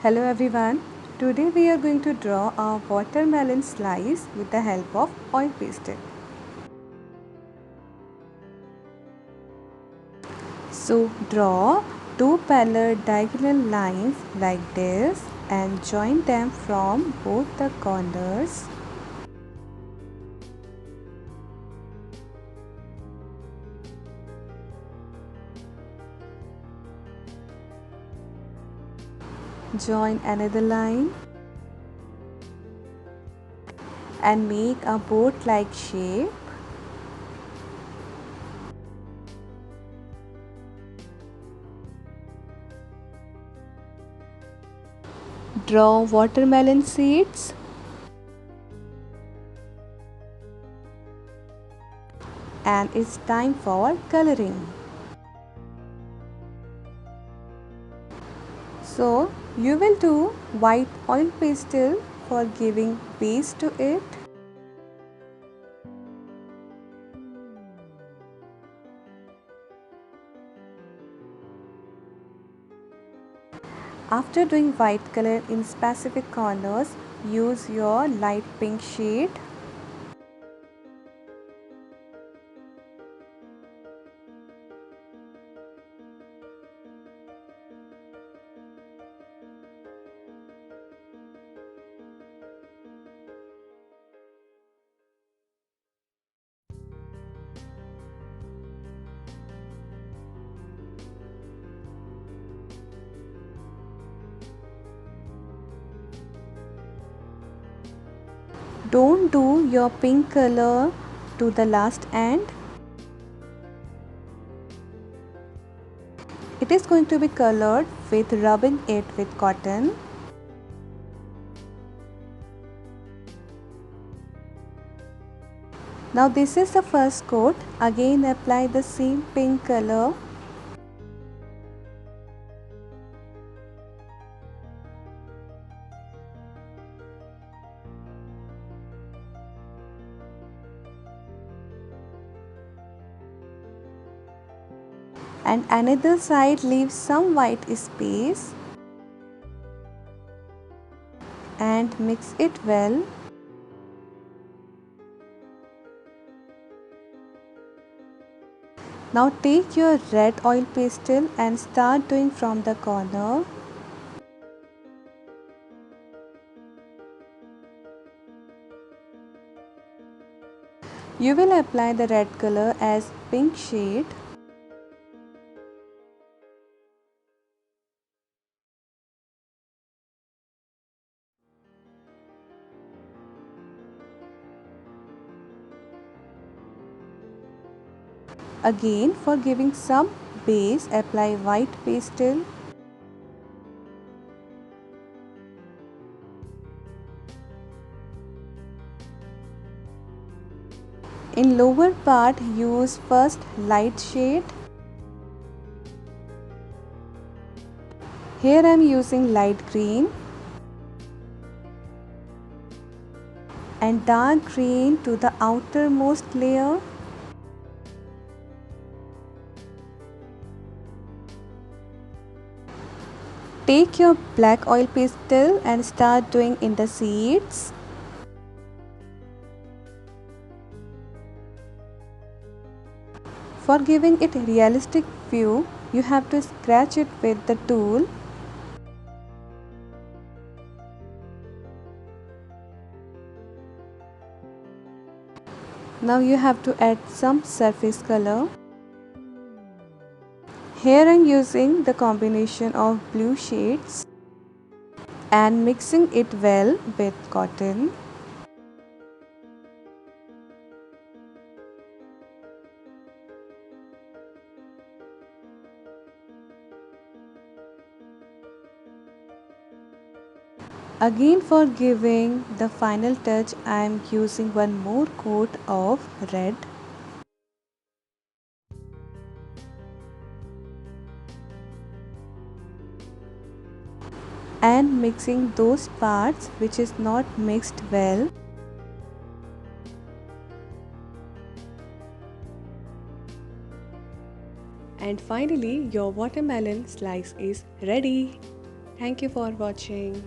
Hello everyone. Today we are going to draw a watermelon slice with the help of oil pastel. So draw two parallel diagonal lines like this and join them from both the corners. Join another line and make a boat-like shape. Draw watermelon seeds and it's time for coloring. So you will do white oil pastel for giving base to it. After doing white color in specific corners, use your light pink shade. Don't do your pink color to the last end. It is going to be colored with rubbing it with cotton. Now this is the first coat. Again apply the same pink color. And another side leave some white space and mix it well. Now take your red oil pastel and start doing from the corner. You will apply the red color as pink shade. Again, for giving some base, apply white pastel. In lower part, use first light shade. Here I am using light green and dark green to the outermost layer. Take your black oil pastel and start doing in the seeds. For giving it a realistic view, you have to scratch it with the tool. Now you have to add some surface color. Here I am using the combination of blue shades and mixing it well with cotton. Again, for giving the final touch, I am using one more coat of red. And mixing those parts which is not mixed well. And finally, your watermelon slice is ready. Thank you for watching.